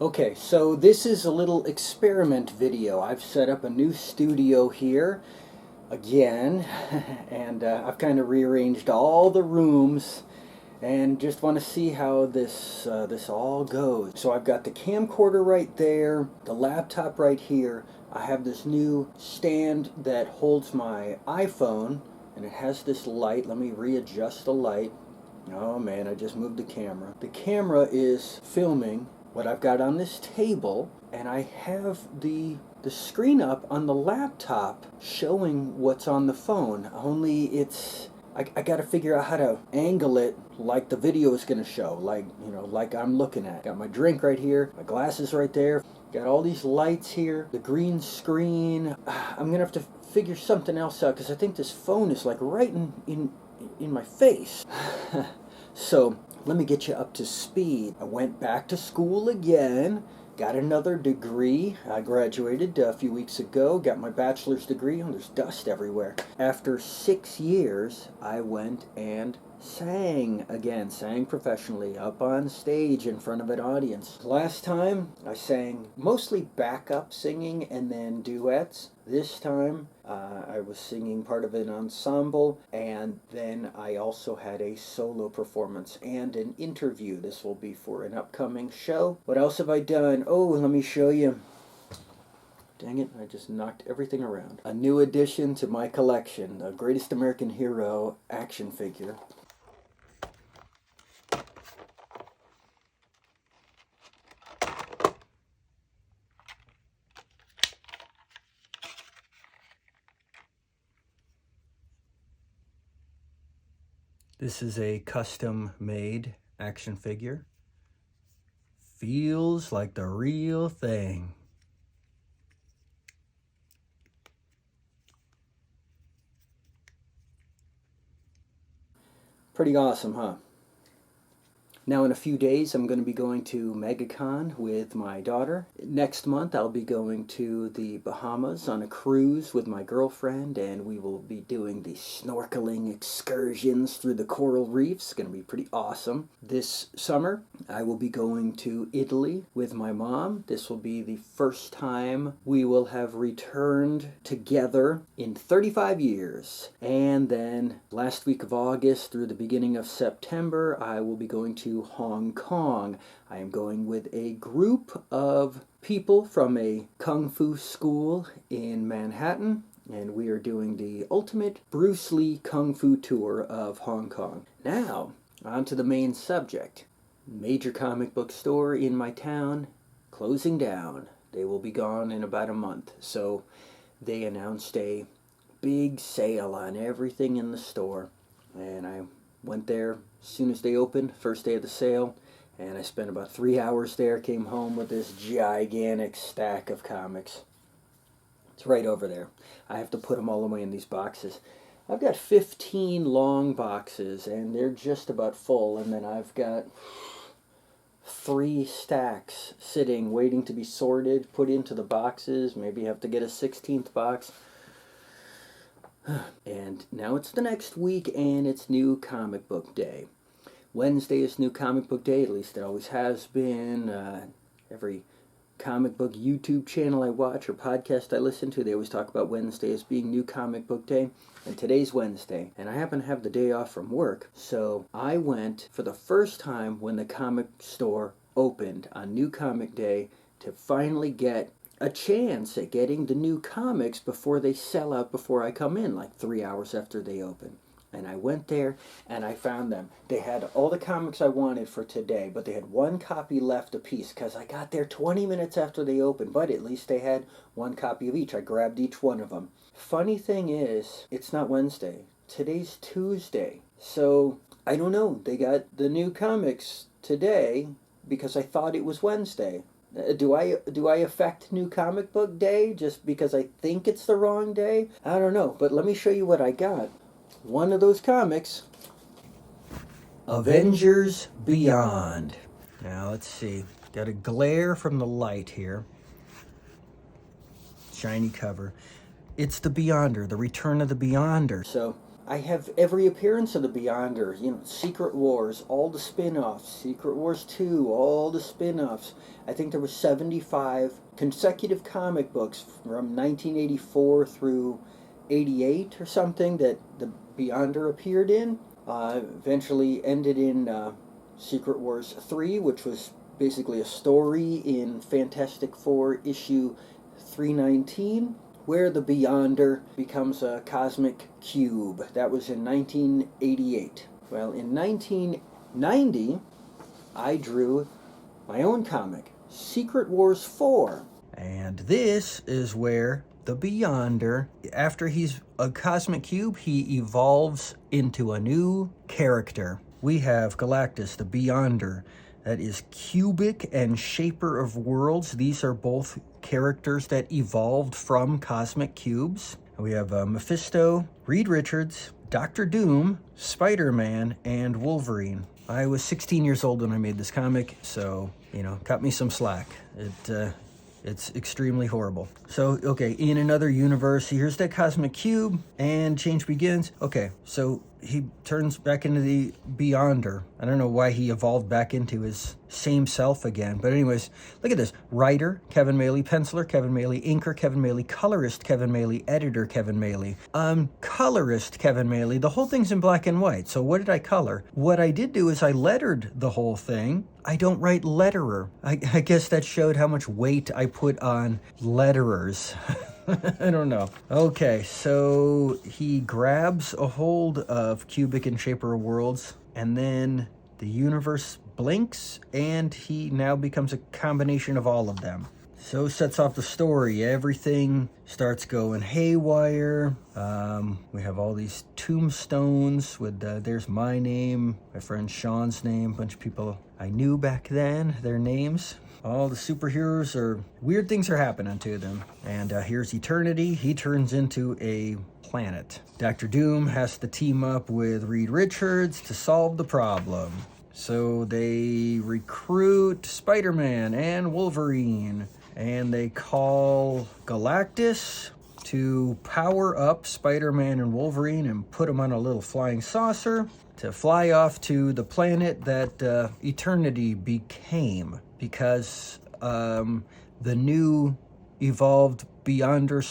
Okay, so this is a little experiment video. I've set up a new studio here again, and I've kind of rearranged all the rooms and just want to see how this all goes. So I've got the camcorder right there, the laptop right here. I have this new stand that holds my iPhone, and it has this light. Let me readjust the light. Oh man, I just moved the camera. The camera is filming what I've got on this table, and I have the screen up on the laptop showing what's on the phone, only I got to figure out how to angle it like the video is going to show, like, you know, like I'm looking at. Got my drink right here, my glasses right there, got all these lights here, the green screen. I'm going to have to figure something else out because I think this phone is like right in my face. So let me get you up to speed. I went back to school again, got another degree. I graduated a few weeks ago, got my bachelor's degree. Oh, there's dust everywhere. After 6 years, I went and sang again, sang professionally up on stage in front of an audience. Last time I sang mostly backup singing and then duets. This time I was singing part of an ensemble, and then I also had a solo performance and an interview. This will be for an upcoming show. What else have I done? Oh, let me show you. Dang it, I just knocked everything around. A new addition to my collection, the Greatest American Hero action figure. This is a custom-made action figure. Feels like the real thing. Pretty awesome, huh? Now in a few days I'm going to be going to MegaCon with my daughter. Next month I'll be going to the Bahamas on a cruise with my girlfriend, and we will be doing the snorkeling excursions through the coral reefs. It's going to be pretty awesome. This summer I will be going to Italy with my mom. This will be the first time we will have returned together in 35 years. And then last week of August through the beginning of September I will be going to Hong Kong. I am going with a group of people from a kung fu school in Manhattan, and we are doing the ultimate Bruce Lee kung fu tour of Hong Kong. Now, on to the main subject. Major comic book store in my town closing down. They will be gone in about a month. So they announced a big sale on everything in the store, and I went there as soon as they opened, first day of the sale, and I spent about 3 hours there, came home with this gigantic stack of comics. It's right over there. I have to put them all away in these boxes. I've got 15 long boxes, and they're just about full, and then I've got 3 stacks sitting, waiting to be sorted, put into the boxes. Maybe have to get a 16th box. And now it's the next week, and it's New Comic Book Day. Wednesday is New Comic Book Day, at least it always has been. Every comic book YouTube channel I watch or podcast I listen to, they always talk about Wednesday as being New Comic Book Day. And today's Wednesday, and I happen to have the day off from work, so I went for the first time when the comic store opened on New Comic Day to finally get a chance at getting the new comics before they sell out, before I come in, like 3 hours after they open. And I went there and I found them. They had all the comics I wanted for today, but they had 1 copy left apiece because I got there 20 minutes after they opened, but at least they had 1 copy of each. I grabbed each one of them. Funny thing is, it's not Wednesday. Today's Tuesday. So, I don't know. They got the new comics today because I thought it was Wednesday. Do I affect New Comic Book Day just because I think it's the wrong day? I don't know, but let me show you what I got. One of those comics, Avengers Beyond. Now let's see, got a glare from the light here. Shiny cover. It's the Beyonder, the Return of the Beyonder. So I have every appearance of the Beyonder, you know, Secret Wars, all the spin-offs, Secret Wars 2, all the spin-offs. I think there were 75 consecutive comic books from 1984 through 88 or something that the Beyonder appeared in. Eventually ended in Secret Wars 3, which was basically a story in Fantastic Four issue 319, where the Beyonder becomes a cosmic cube. That was in 1988. Well, in 1990, I drew my own comic, Secret Wars 4. And this is where the Beyonder, after he's a cosmic cube, he evolves into a new character. We have Galactus, the Beyonder, that is cubic and shaper of worlds. These are both characters that evolved from cosmic cubes. We have Mephisto, Reed Richards, Doctor Doom, Spider-Man, and Wolverine. I was 16 years old when I made this comic, so, you know, cut me some slack. It's extremely horrible. So, okay, in another universe, here's that cosmic cube, and change begins. Okay, so he turns back into the Beyonder. I don't know why he evolved back into his same self again. But anyways, look at this. Writer, Kevin Maley. Penciler, Kevin Maley. Inker, Kevin Maley. Colorist, Kevin Maley. Editor, Kevin Maley. Colorist, Kevin Maley. The whole thing's in black and white. So what did I color? What I did do is I lettered the whole thing. I don't write letterer. I guess that showed how much weight I put on letterers. I don't know. Okay, so he grabs a hold of cubic and shaper worlds, and then the universe blinks, and he now becomes a combination of all of them. So sets off the story. Everything starts going haywire. We have all these tombstones with, there's my name, my friend Sean's name, a bunch of people I knew back then, their names. All the superheroes weird things are happening to them. And here's Eternity. He turns into a planet. Dr. Doom has to team up with Reed Richards to solve the problem. So they recruit Spider-Man and Wolverine, and they call Galactus to power up Spider-Man and Wolverine and put them on a little flying saucer to fly off to the planet that Eternity became, because the new evolved Beyonder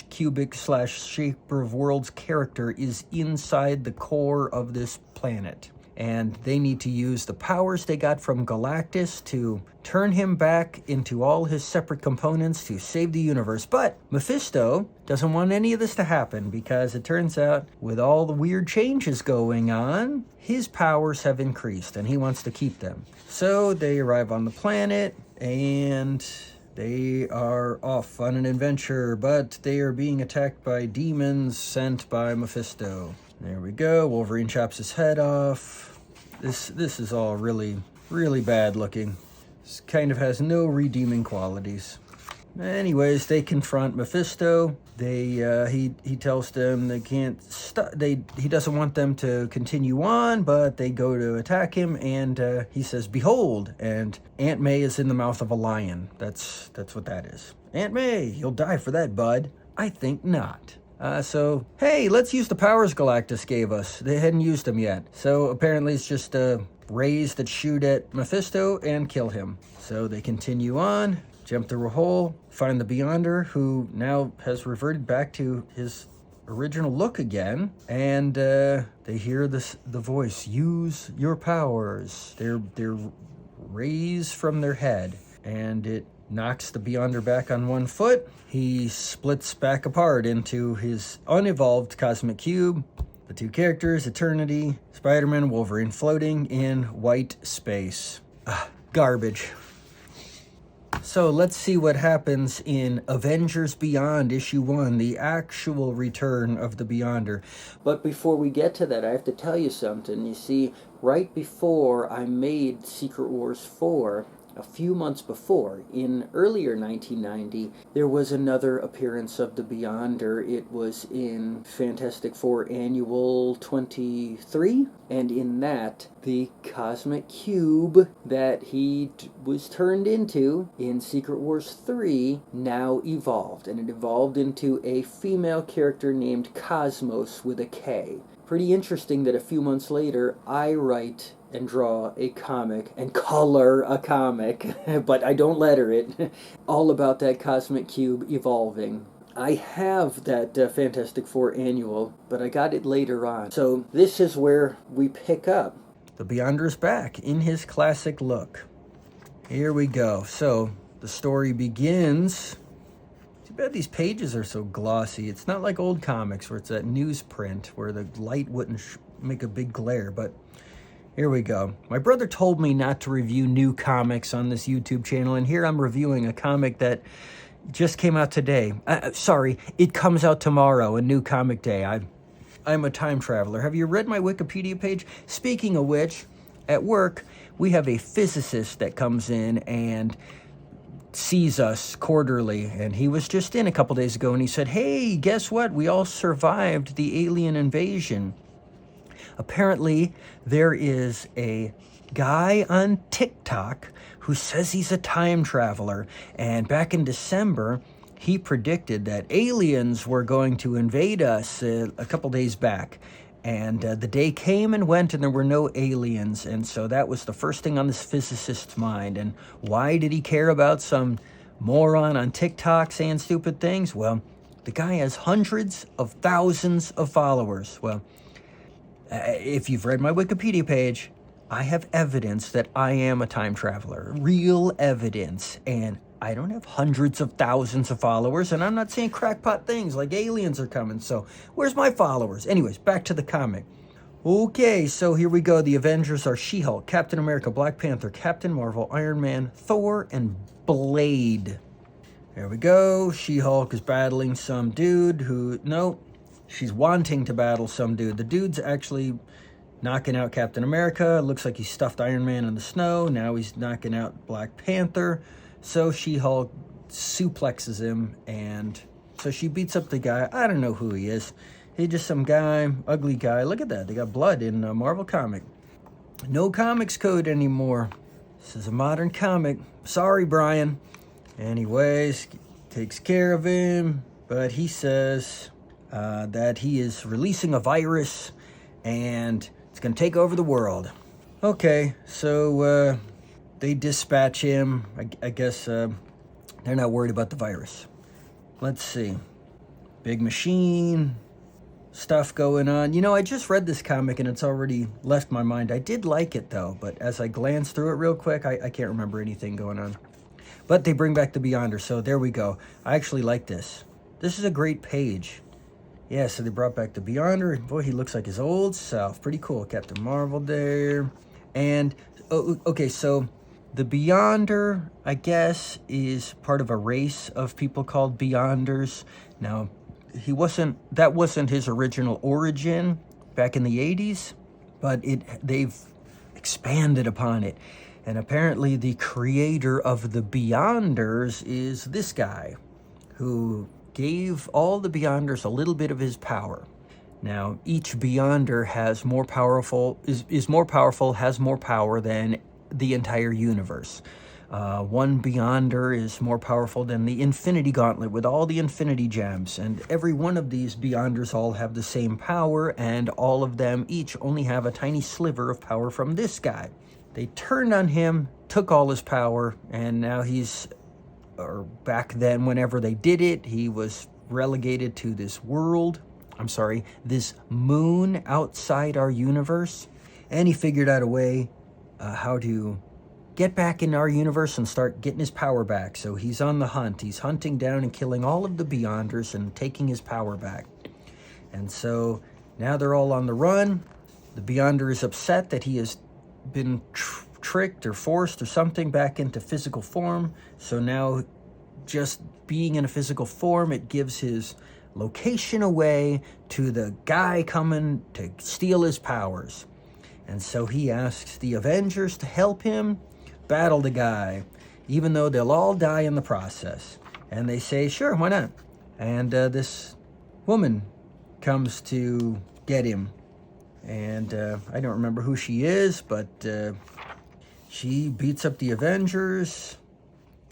/ cubic / shaper of worlds character is inside the core of this planet. And they need to use the powers they got from Galactus to turn him back into all his separate components to save the universe. But Mephisto doesn't want any of this to happen, because it turns out with all the weird changes going on, his powers have increased and he wants to keep them. So they arrive on the planet and they are off on an adventure, but they are being attacked by demons sent by Mephisto. There we go. Wolverine chops his head off. This is all really, really bad looking. This kind of has no redeeming qualities. Anyways, they confront Mephisto. He tells them they can't stop. He doesn't want them to continue on, but they go to attack him, and he says, "Behold!" And Aunt May is in the mouth of a lion. That's what that is. Aunt May, you'll die for that, bud. I think not. So, hey, let's use the powers Galactus gave us. They hadn't used them yet. So apparently it's just rays that shoot at Mephisto and kill him. So they continue on, jump through a hole, find the Beyonder, who now has reverted back to his original look again. And they hear the voice, "Use your powers." They're rays from their head. And it knocks the Beyonder back on one foot. He splits back apart into his unevolved cosmic cube. The two characters, Eternity, Spider-Man, Wolverine, floating in white space. Garbage. So let's see what happens in Avengers Beyond issue 1, the actual return of the Beyonder. But before we get to that, I have to tell you something. You see, right before I made Secret Wars 4, a few months before, in earlier 1990, there was another appearance of the Beyonder. It was in Fantastic Four Annual 23, and in that, the cosmic cube that he was turned into in Secret Wars 3 now evolved, and it evolved into a female character named Cosmos with a K. pretty interesting that a few months later I write and draw a comic and color a comic, but I don't letter it, all about that cosmic cube evolving. I have that Fantastic Four annual, but I got it later on. So this is where we pick up. The Beyonder's back in his classic look. Here we go. So the story begins. Too bad these pages are so glossy. It's not like old comics where it's that newsprint where the light wouldn't make a big glare, but here we go. My brother told me not to review new comics on this YouTube channel, and here I'm reviewing a comic that just came out today. Sorry, it comes out tomorrow, a new comic day. I'm a time traveler. Have you read my Wikipedia page? Speaking of which, at work, we have a physicist that comes in and sees us quarterly, and he was just in a couple days ago, and he said, hey, guess what? We all survived the alien invasion. Apparently, there is a guy on TikTok who says he's a time traveler, and back in December, he predicted that aliens were going to invade us a couple days back. And the day came and went, and there were no aliens. And so that was the first thing on this physicist's mind. And why did he care about some moron on TikTok saying stupid things? Well, the guy has hundreds of thousands of followers. Well, if you've read my Wikipedia page, I have evidence that I am a time traveler. Real evidence. And I don't have hundreds of thousands of followers, and I'm not saying crackpot things like aliens are coming, so where's my followers? Anyways, back to the comic. Okay, so here we go. The Avengers are She-Hulk, Captain America, Black Panther, Captain Marvel, Iron Man, Thor, and Blade. There we go. She-Hulk is battling some dude who... No, she's wanting to battle some dude. The dude's actually knocking out Captain America. It looks like he stuffed Iron Man in the snow. Now he's knocking out Black Panther. So She-Hulk suplexes him, and so she beats up the guy. I don't know who he is. He's just some guy, ugly guy. Look at that. They got blood in a Marvel comic. No comics code anymore. This is a modern comic. Sorry, Brian. Anyways, takes care of him, but he says that he is releasing a virus, and it's going to take over the world. Okay, so they dispatch him. I guess they're not worried about the virus. Let's see. Big machine, stuff going on. You know, I just read this comic and it's already left my mind. I did like it though, but as I glanced through it real quick, I can't remember anything going on. But they bring back the Beyonder, so there we go. I actually like this. This is a great page. Yeah, so they brought back the Beyonder. Boy, he looks like his old self. Pretty cool. Captain Marvel there. And, okay, so the Beyonder, I guess, is part of a race of people called Beyonders. Now, that wasn't his original origin back in the 80s, but they've expanded upon it. And apparently the creator of the Beyonders is this guy who gave all the Beyonders a little bit of his power. Now, each Beyonder has more powerful, is more powerful, has more power than the entire universe. One Beyonder is more powerful than the Infinity Gauntlet with all the Infinity Gems, and every one of these Beyonders all have the same power, and all of them each only have a tiny sliver of power from this guy. They turned on him, took all his power, and now or back then whenever they did it, he was relegated to this moon outside our universe, and he figured out a way how to get back in our universe and start getting his power back. So he's on the hunt. He's hunting down and killing all of the Beyonders and taking his power back. And so now they're all on the run. The Beyonder is upset that he has been tricked or forced or something back into physical form. So now just being in a physical form, it gives his location away to the guy coming to steal his powers. And so he asks the Avengers to help him battle the guy, even though they'll all die in the process. And they say, sure, why not? And this woman comes to get him. And I don't remember who she is, but she beats up the Avengers.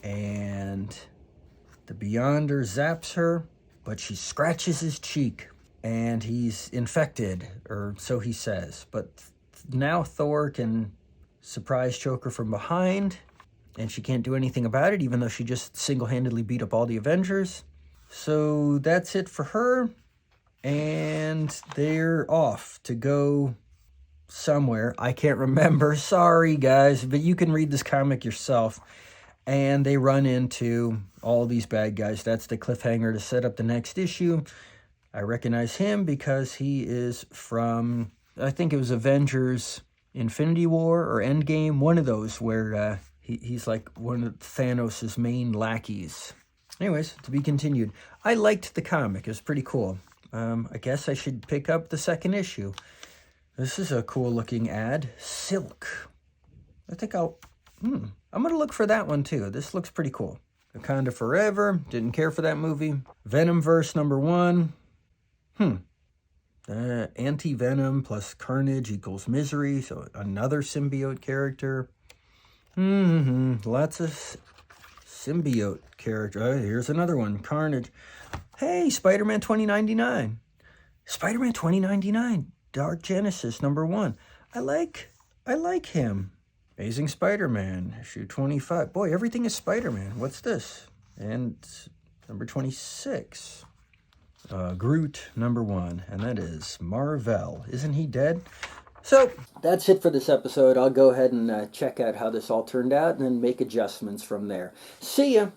And the Beyonder zaps her, but she scratches his cheek. and he's infected, or so he says. But now Thor can surprise choke her from behind, and she can't do anything about it, even though she just single-handedly beat up all the Avengers. So that's it for her, and they're off to go somewhere. I can't remember. Sorry, guys, but you can read this comic yourself. And they run into all these bad guys. That's the cliffhanger to set up the next issue. I recognize him because he is from, I think it was Avengers Infinity War or Endgame, one of those where he's like one of Thanos' main lackeys. Anyways, to be continued. I liked the comic. It was pretty cool. I guess I should pick up the second issue. This is a cool looking ad. Silk. I think I'm going to look for that one too. This looks pretty cool. Wakanda Forever. Didn't care for that movie. Venomverse #1. Anti-Venom plus Carnage equals Misery. So another symbiote character. Lots of symbiote character. Here's another one. Carnage. Hey, Spider-Man 2099. Spider-Man 2099. Dark Genesis #1. I like him. Amazing Spider-Man, issue 25. Boy, everything is Spider-Man. What's this? And number 26. Groot #1, and that is Marvel. Isn't he dead? So, that's it for this episode. I'll go ahead and check out how this all turned out and then make adjustments from there. See ya!